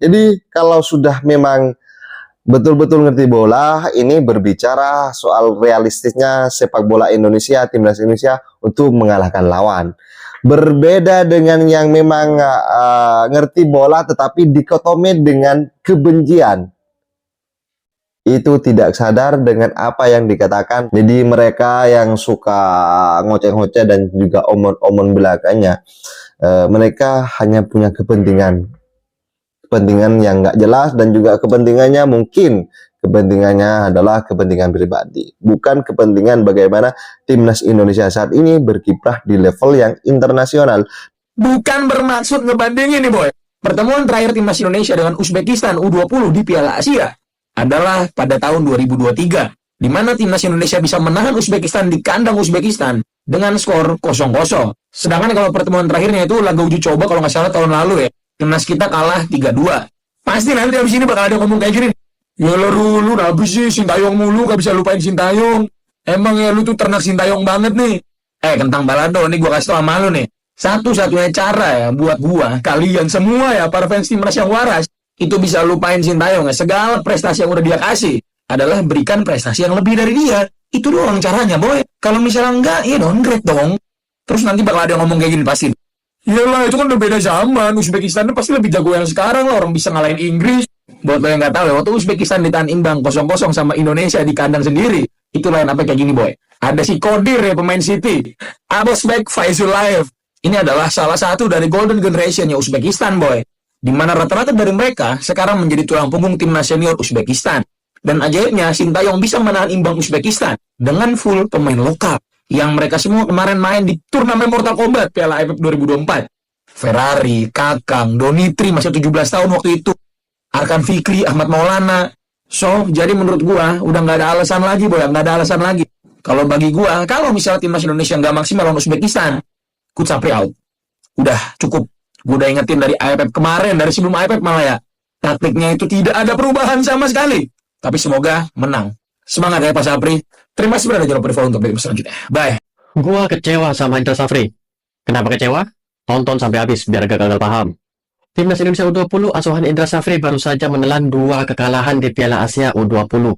Jadi kalau sudah memang betul-betul ngerti bola, ini berbicara soal realistisnya sepak bola Indonesia, timnas Indonesia untuk mengalahkan lawan. Berbeda dengan yang memang ngerti bola tetapi dikotomi dengan kebencian. Itu tidak sadar dengan apa yang dikatakan. Jadi mereka yang suka ngoceh-ngoceh dan juga omon-omon belakangnya, mereka hanya punya kepentingan yang nggak jelas, dan juga kepentingannya mungkin adalah kepentingan pribadi, bukan kepentingan bagaimana timnas Indonesia saat ini berkiprah di level yang internasional. Bukan bermaksud ngebandingin nih boy. Pertemuan terakhir timnas Indonesia dengan Uzbekistan U20 di Piala Asia adalah pada tahun 2023, di mana timnas Indonesia bisa menahan Uzbekistan di kandang Uzbekistan dengan skor 0-0. Sedangkan kalau pertemuan terakhirnya itu laga uji coba kalau nggak salah tahun lalu ya, timnas kita kalah 3-2. Pasti nanti abis ini bakal ada ngomong kayak gini. Ya lu habis sih Sintayong mulu, gak bisa lupain Sintayong. Emang ya lu tuh ternak Sintayong banget nih. Kentang balado, nih gua kasih tau sama lu nih. Satu-satunya cara ya buat gua, kalian semua ya, para fans timnas yang waras, itu bisa lupain Sintayong ya. Segala prestasi yang udah dia kasih adalah berikan prestasi yang lebih dari dia. Itu doang caranya boy. Kalau misalnya enggak, ya downgrade dong. Terus nanti bakal ada ngomong kayak gini pasti. Iyalah, itu kan udah beda zaman. Uzbekistan pasti lebih jago yang sekarang lah. Orang bisa ngalahin Inggris. Buat lo yang nggak tahu ya, waktu Uzbekistan ditahan imbang 0-0 sama Indonesia di kandang sendiri, itu lain apa kayak gini boy. Ada si Kodir ya, pemain City. Abosbek Faizulayev. Ini adalah salah satu dari golden generation-nya Uzbekistan boy. Dimana rata-rata dari mereka sekarang menjadi tulang punggung timnas senior Uzbekistan. Dan ajaibnya, Sintayong bisa menahan imbang Uzbekistan dengan full pemain lokal. Yang mereka semua kemarin main di turnamen Mortal Kombat Piala AFF 2024. Ferrari, Kakang, Donitri masih 17 tahun waktu itu. Arkan Fikri, Ahmad Maulana. So, jadi menurut gua udah nggak ada alasan lagi boy, nggak ada alasan lagi. Kalau bagi gua, kalau misalnya timnas Indonesia nggak maksimal lawan Uzbekistan, Coach Sapri out. Udah cukup. Gua udah ingetin dari AFF kemarin, dari sebelum AFF malah ya. Taktiknya itu tidak ada perubahan sama sekali. Tapi semoga menang. Semangat ya Pak Sapri. Terima kasih sudah jangan lupa di-follow untuk video selanjutnya. Bye. Gua kecewa sama Indra Safri. Kenapa kecewa? Tonton sampai habis biar gak gagal paham. Timnas Indonesia U20 asuhan Indra Safri baru saja menelan 2 kekalahan di Piala Asia U20.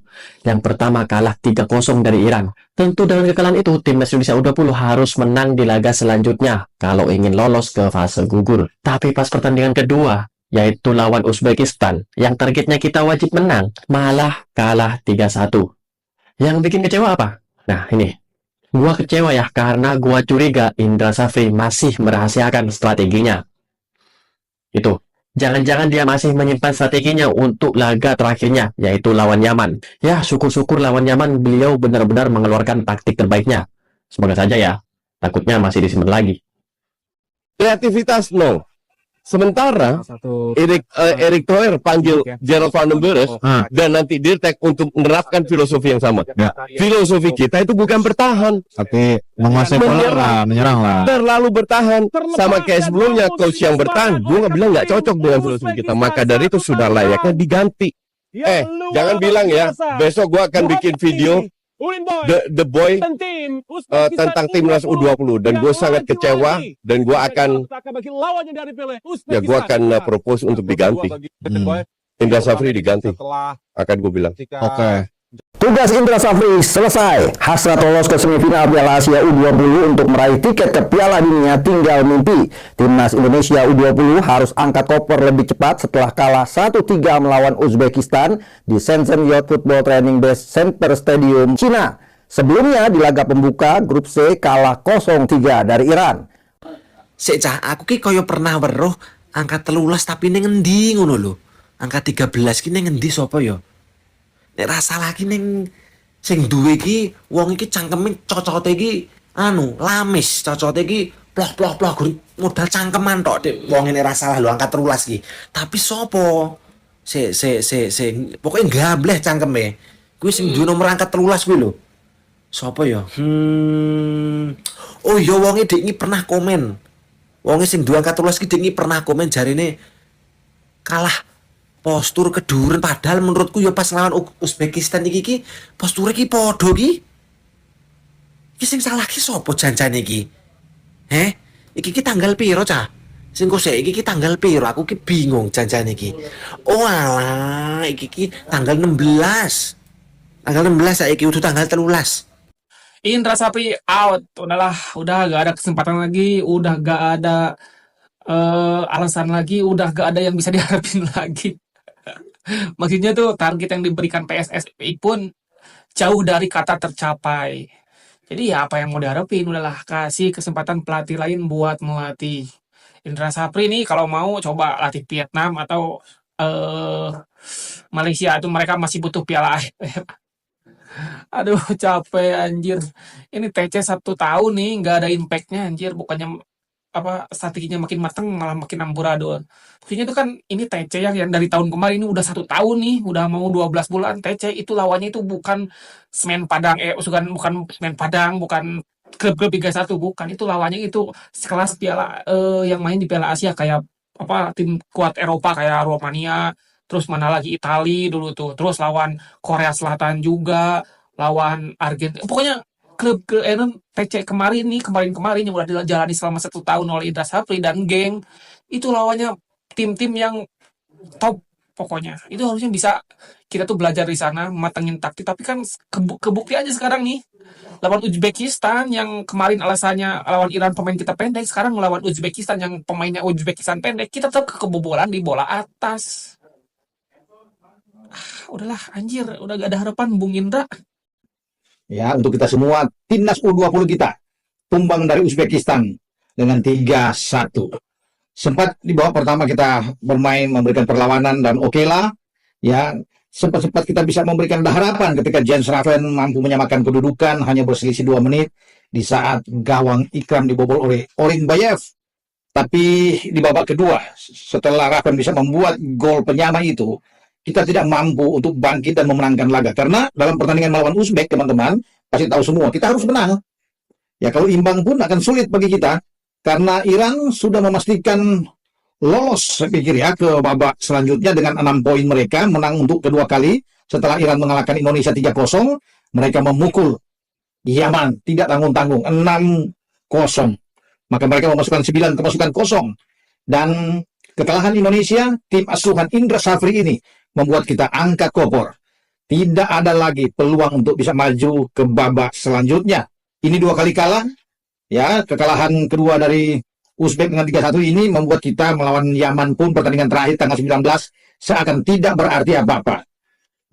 Yang pertama kalah 3-0 dari Iran. Tentu dengan kekalahan itu, Timnas Indonesia U20 harus menang di laga selanjutnya kalau ingin lolos ke fase gugur. Tapi pas pertandingan kedua, yaitu lawan Uzbekistan, yang targetnya kita wajib menang, malah kalah 3-1. Yang bikin kecewa apa? Nah, ini. Gua kecewa ya karena gua curiga Indra Safri masih merahasiakan strateginya. Itu. Jangan-jangan dia masih menyimpan strateginya untuk laga terakhirnya, yaitu lawan Yaman. Ya, syukur-syukur lawan Yaman beliau benar-benar mengeluarkan taktik terbaiknya. Semoga saja ya. Takutnya masih disimpan lagi. Kreativitas no. Sementara Erik Thohir panggil Gerald van den Burg dan nanti Dirtek untuk menerapkan filosofi yang sama. Filosofi kita itu bukan bertahan, tapi menguasai bola lah, menyerang lah. Terlalu bertahan, sama kayak sebelumnya coach yang bertahan, gue nggak bilang nggak cocok dengan filosofi kita. Maka dari itu sudah layaknya diganti. Jangan bilang ya, besok gue akan bikin video The Boy tentang timnas U20 dan gue sangat kecewa dan gue akan propose untuk diganti. Indra Safri diganti akan gue bilang. Oke. Tugas Indra Safri selesai. Hasrat lolos ke semifinal Piala Asia U20 untuk meraih tiket ke Piala Dunia tinggal mimpi. Timnas Indonesia U20 harus angkat koper lebih cepat setelah kalah 1-3 melawan Uzbekistan di Shenzhen Youth Football Training Base Center Stadium, Cina. Sebelumnya di laga pembuka grup C kalah 0-3 dari Iran. Sik cah, aku ki kaya pernah weruh angka 13 tapi ning endi ngono lho. Angka 13 ki ning endi sapa ya? Nek rasa lagi ning sing duwe iki wong iki cangkeme cocote iki lamis, cocote iki ploh modal cangkeman tok dek wong ini rasa lah lho angka 13 iki. Tapi sapa? Pokoke gableh cangkeme. Kuwi sing duwe nomor angka 13 kuwi lho. Sapa ya? Oh iya wonge dek iki pernah komen. Wonge sing duwe angka 13 iki dek iki pernah komen jarine kalah postur keduren, padahal menurutku ya pas lawan Uzbekistan iki posture iki padha iki. Iki sing salah ki sapa janjane iki? Iki tanggal piro cah? Sing kok saiki iki tanggal piro? Aku ki bingung janjane iki. Oh alah, iki tanggal 16. Tanggal 16 saiki udah tanggal 13. Indra Sapri out, udahlah, udah gak ada kesempatan lagi, udah gak ada alasan lagi, udah gak ada yang bisa diharapin lagi. Maksudnya tuh target yang diberikan PSSI pun jauh dari kata tercapai. Jadi ya apa yang mau diharapin, udahlah kasih kesempatan pelatih lain buat melatih. Indra Sapri nih kalau mau coba latih Vietnam atau Malaysia itu mereka masih butuh piala AFF. Aduh capek anjir. Ini TC 1 tahun nih nggak ada impactnya anjir. Bukannya apa strateginya makin mateng malah makin amburadul. Maksudnya itu kan ini TC yang dari tahun kemarin ini udah 1 tahun nih, udah mau 12 bulan. TC itu lawannya itu bukan Semen Padang, bukan Semen Padang, bukan klub-klub Liga 1, bukan. Itu lawannya itu sekelas piala yang main di Piala Asia kayak apa tim kuat Eropa kayak Romania, terus mana lagi Itali dulu tuh, terus lawan Korea Selatan juga, lawan Argentina. Pokoknya klub ke TC kemarin yang udah dijalani selama 1 tahun oleh Indra Sapri dan geng itu lawannya tim-tim yang top pokoknya. Itu harusnya bisa kita tuh belajar di sana matengin taktik, tapi kan kebukti aja sekarang nih lawan Uzbekistan yang kemarin alasannya lawan Iran pemain kita pendek, sekarang melawan Uzbekistan yang pemainnya Uzbekistan pendek, kita tetap kebobolan di bola atas. Udahlah anjir, udah gak ada harapan Bung Indra. Ya, untuk kita semua, timnas U20 kita tumbang dari Uzbekistan dengan 3-1. Sempat di babak pertama kita bermain memberikan perlawanan dan oke lah, ya sempat kita bisa memberikan harapan ketika Jens Raven mampu menyamakan kedudukan hanya berselisih 2 menit di saat gawang Ikram dibobol oleh Orin Bayev. Tapi di babak kedua, setelah Raven bisa membuat gol penyama itu, kita tidak mampu untuk bangkit dan memenangkan laga. Karena dalam pertandingan melawan Uzbek, teman-teman, pasti tahu semua, kita harus menang. Ya, kalau imbang pun akan sulit bagi kita. Karena Iran sudah memastikan lolos, saya pikir ya, ke babak selanjutnya dengan 6 poin mereka, menang untuk kedua kali. Setelah Iran mengalahkan Indonesia 3-0, mereka memukul Yaman, tidak tanggung-tanggung, 6-0. Maka mereka memasukkan 9 kemasukan kosong. Dan kekalahan Indonesia, tim asuhan Indra Sapri ini, membuat kita angkat kopor. Tidak ada lagi peluang untuk bisa maju ke babak selanjutnya. Ini 2 kali kalah. Ya, kekalahan kedua dari Uzbek dengan 3-1 ini membuat kita melawan Yaman pun pertandingan terakhir tanggal 19 seakan tidak berarti apa-apa.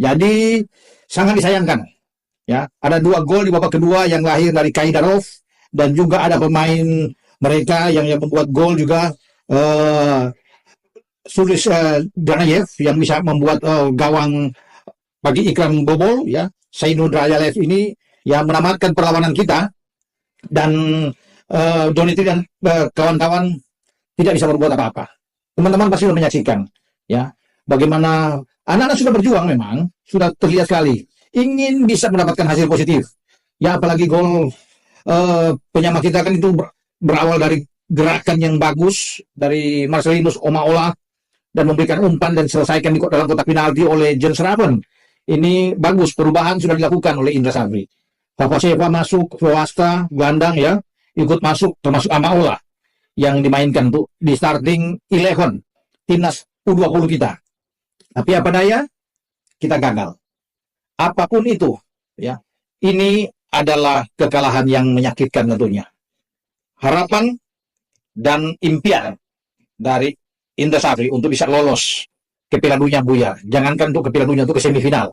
Jadi sangat disayangkan. Ya, ada 2 gol di babak kedua yang lahir dari Kaidarov dan juga ada pemain mereka yang membuat gol juga Sulis Danayev yang bisa membuat gawang bagi Ikram bobol, ya. Sainu Drayalev ini yang menamatkan perlawanan kita, dan Donity dan kawan-kawan tidak bisa berbuat apa-apa. Teman-teman pasti sudah menyaksikan, ya, bagaimana anak-anak sudah berjuang, memang sudah terlihat sekali ingin bisa mendapatkan hasil positif. Ya, apalagi gol penyama kita kan itu berawal dari gerakan yang bagus dari Marcelinus Omaola dan memberikan umpan dan selesaikan dalam kotak penalti oleh Jens Raven. Ini bagus, perubahan sudah dilakukan oleh Indra Sapri. Papaseva masuk, Swasta, Gandang ya, ikut masuk, termasuk Amaola yang dimainkan untuk di starting 11 timnas U20 kita. Tapi apa daya, kita gagal. Apapun itu, ya, ini adalah kekalahan yang menyakitkan tentunya. Harapan dan impian dari Indra Sapri untuk bisa lolos ke Piala Dunia, Buya. Jangankan untuk ke Piala Dunia, untuk ke semifinal.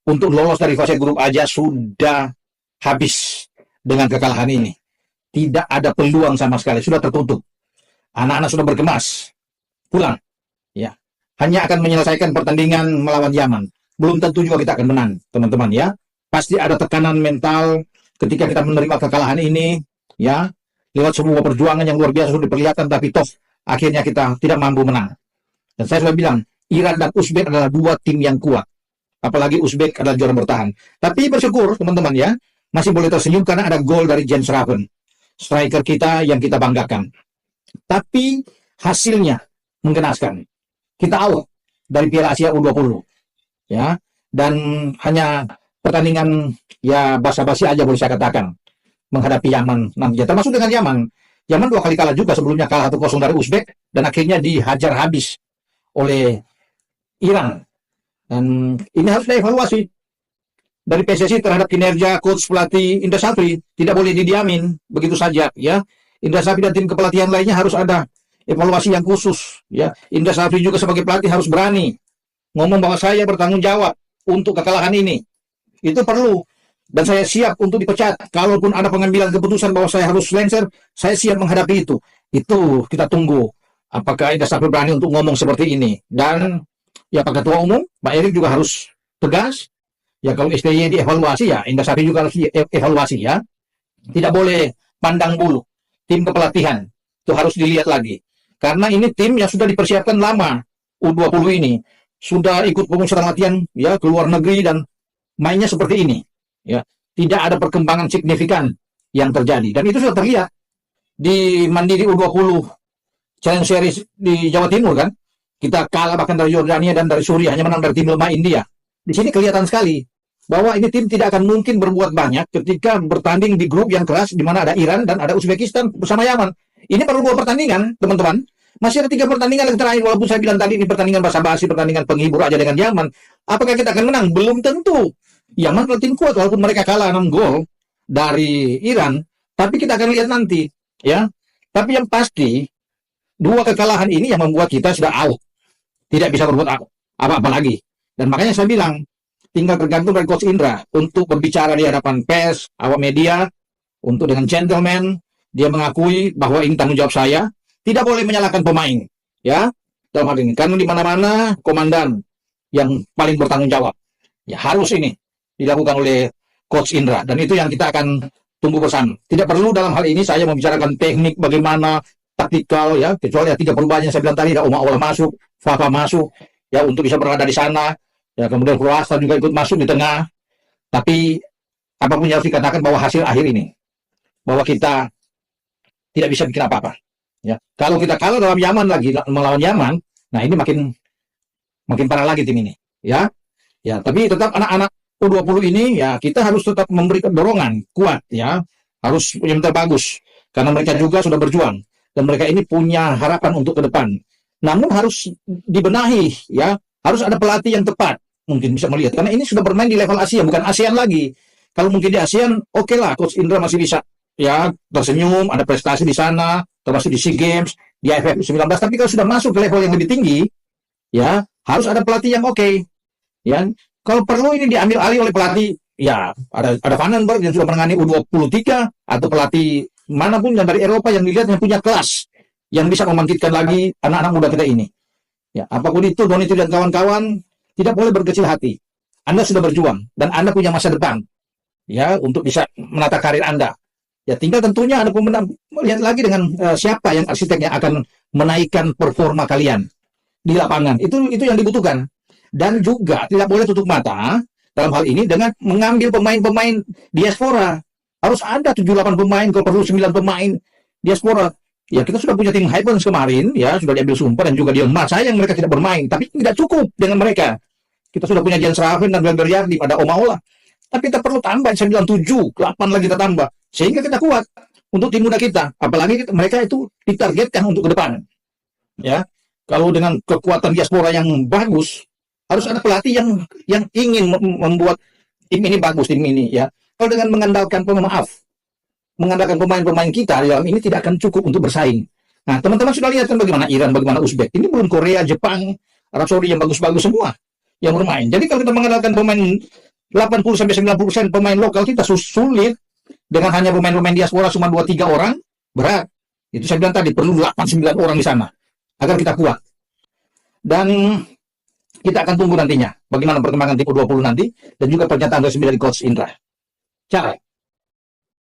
Untuk lolos dari fase grup aja sudah habis dengan kekalahan ini. Tidak ada peluang sama sekali, sudah tertutup. Anak-anak sudah berkemas. Pulang. Ya. Hanya akan menyelesaikan pertandingan melawan Yaman. Belum tentu juga kita akan menang, teman-teman ya. Pasti ada tekanan mental ketika kita menerima kekalahan ini, ya. Lewat sebuah perjuangan yang luar biasa sudah diperlihatkan, tapi toh akhirnya kita tidak mampu menang. Dan saya sudah bilang, Iran dan Uzbek adalah 2 tim yang kuat. Apalagi Uzbek adalah juara bertahan. Tapi bersyukur teman-teman ya, masih boleh tersenyum karena ada gol dari Jens Raven, striker kita yang kita banggakan. Tapi hasilnya mengenaskan. Kita out dari Piala Asia U20. Ya, dan hanya pertandingan ya basa-basi aja boleh saya katakan menghadapi Yaman nantinya, termasuk dengan Yaman Yaman 2 kali kalah juga, sebelumnya kalah 1-0 dari Uzbek dan akhirnya dihajar habis oleh Iran. Dan ini harus dievaluasi dari PSSI terhadap kinerja coach pelatih Indra Safri. Tidak boleh didiamin begitu saja, ya. Indra Safri dan tim kepelatihan lainnya harus ada evaluasi yang khusus, ya. Indra Safri juga sebagai pelatih harus berani ngomong bahwa saya bertanggung jawab untuk kekalahan ini. Itu perlu. Dan saya siap untuk dipecat. Kalaupun ada pengambilan keputusan bahwa saya harus lengser, saya siap menghadapi itu. Itu kita tunggu. Apakah Indra Safri berani untuk ngomong seperti ini. Dan ya Pak Ketua Umum, Pak Erik juga harus tegas. Ya kalau STY dievaluasi, ya Indra Safri juga harus dievaluasi, ya. Tidak boleh pandang bulu. Tim kepelatihan itu harus dilihat lagi. Karena ini tim yang sudah dipersiapkan lama. U20 ini sudah ikut pemusatan latihan ya ke luar negeri dan mainnya seperti ini. Ya, tidak ada perkembangan signifikan yang terjadi. Dan itu sudah terlihat di Mandiri U20 Challenge Series di Jawa Timur kan. Kita kalah bahkan dari Yordania dan dari Suriah, hanya menang dari tim lemah India. Di sini kelihatan sekali bahwa ini tim tidak akan mungkin berbuat banyak ketika bertanding di grup yang keras di mana ada Iran dan ada Uzbekistan bersama Yaman. Ini perlu 2 pertandingan, teman-teman. Masih ada 3 pertandingan yang terakhir, walaupun saya bilang tadi ini pertandingan basa-basi, pertandingan penghibur aja dengan Yaman. Apakah kita akan menang? Belum tentu. Yaman adalah tim kuat walaupun mereka kalah 6 gol dari Iran, tapi kita akan lihat nanti, ya. Tapi yang pasti 2 kekalahan ini yang membuat kita sudah out. Tidak bisa berbuat apa-apa lagi. Dan makanya saya bilang, tinggal tergantung dari Coach Indra untuk berbicara di hadapan pers, awak media, untuk dengan gentleman, dia mengakui bahwa ini tanggung jawab saya, tidak boleh menyalahkan pemain, ya, dalam hal ini. Karena di mana-mana komandan yang paling bertanggung jawab, ya harus ini dilakukan oleh Coach Indra. Dan itu yang kita akan tunggu bersama. Tidak perlu dalam hal ini saya membicarakan teknik bagaimana, taktikal, ya, kecuali ya 3 perubahan yang saya bilang tadi, ada Uma Ola masuk, Fafa masuk, ya untuk bisa berada di sana, ya kemudian Kroasa juga ikut masuk di tengah. Tapi apapun yang harus dikatakan bahwa hasil akhir ini, bahwa kita tidak bisa bikin apa-apa. Ya, kalau kita kalah dalam Yaman lagi melawan Yaman, nah ini makin parah lagi tim ini, ya. Ya, tapi tetap anak-anak U20 ini ya kita harus tetap memberikan dorongan kuat, ya. Harus yang terbagus karena mereka juga sudah berjuang dan mereka ini punya harapan untuk ke depan. Namun harus dibenahi, ya. Harus ada pelatih yang tepat, mungkin bisa melihat. Karena ini sudah bermain di level Asia, bukan ASEAN lagi. Kalau mungkin di ASEAN, oke lah, Coach Indra masih bisa, ya, tersenyum, ada prestasi di sana, termasuk di SEA Games, di AFF 19. Tapi kalau sudah masuk ke level yang lebih tinggi, ya, harus ada pelatih yang oke. Ya, kalau perlu ini diambil alih oleh pelatih, ya, ada Vandenberg yang sudah menangani U23, atau pelatih manapun yang dari Eropa yang dilihat yang punya kelas, yang bisa membangkitkan lagi anak-anak muda kita ini. Ya, apapun itu, Donity dan kawan-kawan tidak boleh berkecil hati. Anda sudah berjuang dan Anda punya masa depan, ya, untuk bisa menata karir Anda. Ya, tinggal tentunya ada pemenang melihat lagi dengan siapa yang arsitek yang akan menaikkan performa kalian di lapangan. Itu yang dibutuhkan. Dan juga tidak boleh tutup mata dalam hal ini dengan mengambil pemain-pemain diaspora. Harus ada 7-8 pemain, kalau perlu 9 pemain diaspora. Ya, kita sudah punya tim Hypens kemarin, ya, sudah diambil Sumpah dan juga Dion Mas. Sayang mereka tidak bermain, tapi tidak cukup dengan mereka. Kita sudah punya Jens Raven dan Glenn Yardi pada Omaola. Tapi kita perlu tambah 9, 7, 8 lagi kita tambah. Sehingga kita kuat untuk tim muda kita. Apalagi mereka itu ditargetkan untuk ke depan. Ya, kalau dengan kekuatan diaspora yang bagus, harus ada pelatih yang ingin membuat tim ini bagus, tim ini, ya. Kalau dengan mengandalkan pemain-pemain kita dalam ini tidak akan cukup untuk bersaing. Nah, teman-teman sudah lihat kan bagaimana Iran, bagaimana Uzbek. Ini belum Korea, Jepang, Arab Saudi yang bagus-bagus semua yang bermain. Jadi kalau kita mengandalkan pemain 80-90% pemain lokal kita sulit. Dengan hanya pemain-pemain diaspora cuma 2-3 orang, berat. Itu saya bilang tadi, perlu 8-9 orang di sana agar kita kuat. Dan kita akan tunggu nantinya bagaimana perkembangan tim U20 nanti dan juga pernyataan resmi dari Coach Indra. Ciao.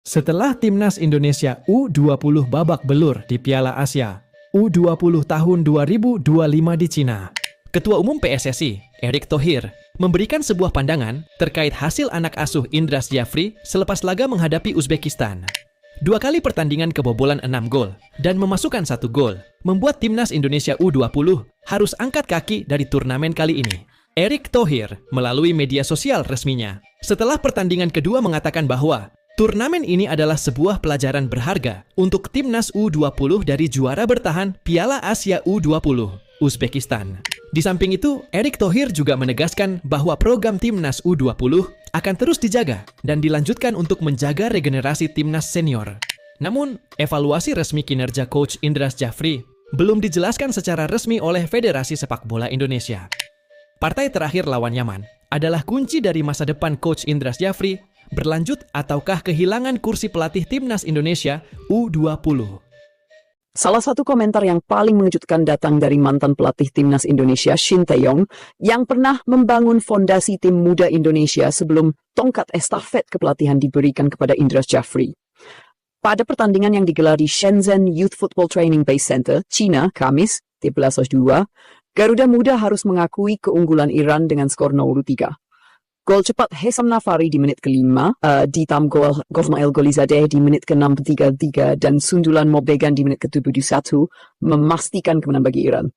Setelah Timnas Indonesia U20 babak belur di Piala Asia U20 tahun 2025 di Cina, Ketua Umum PSSI, Erick Thohir, memberikan sebuah pandangan terkait hasil anak asuh Indra Syafri selepas laga menghadapi Uzbekistan. 2 kali pertandingan kebobolan 6 gol dan memasukkan 1 gol, membuat Timnas Indonesia U20 harus angkat kaki dari turnamen kali ini. Erick Thohir melalui media sosial resminya setelah pertandingan kedua mengatakan bahwa Turnamen ini adalah sebuah pelajaran berharga untuk timnas U20 dari juara bertahan Piala Asia U20, Uzbekistan. Di samping itu, Erick Thohir juga menegaskan bahwa program timnas U20 akan terus dijaga dan dilanjutkan untuk menjaga regenerasi timnas senior. Namun, evaluasi resmi kinerja Coach Indra Syafri belum dijelaskan secara resmi oleh Federasi Sepak Bola Indonesia. Partai terakhir lawan Yaman adalah kunci dari masa depan Coach Indra Syafri berlanjut ataukah kehilangan kursi pelatih timnas Indonesia U20. Salah satu komentar yang paling mengejutkan datang dari mantan pelatih timnas Indonesia Shin Tae-yong yang pernah membangun fondasi tim muda Indonesia sebelum tongkat estafet kepelatihan diberikan kepada Indra Syafri. Pada pertandingan yang digelar di Shenzhen Youth Football Training Base Center, China, Kamis, 13/2, Garuda Muda harus mengakui keunggulan Iran dengan skor 0-3. Gol cepat Hesam Nafari di menit ke-5, ditam gol Gofmael Golizadeh di menit ke-63 dan sundulan Mobegan di menit ke-71 memastikan kemenangan bagi Iran.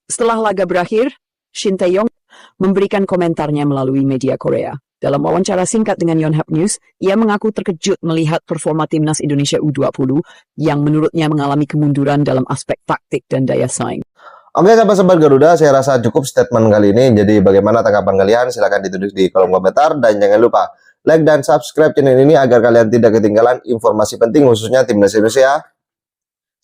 Setelah laga berakhir, Shin Tae-yong memberikan komentarnya melalui media Korea. Dalam wawancara singkat dengan Yonhap News, ia mengaku terkejut melihat performa timnas Indonesia U20 yang menurutnya mengalami kemunduran dalam aspek taktik dan daya saing. Oke sahabat-sahabat Garuda, saya rasa cukup statement kali ini. Jadi bagaimana tanggapan kalian? Silahkan ditulis di kolom komentar. Dan jangan lupa like dan subscribe channel ini agar kalian tidak ketinggalan informasi penting khususnya timnas Indonesia.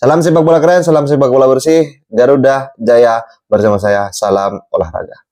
Salam sepak bola keren, salam sepak bola bersih. Garuda Jaya bersama saya, salam olahraga.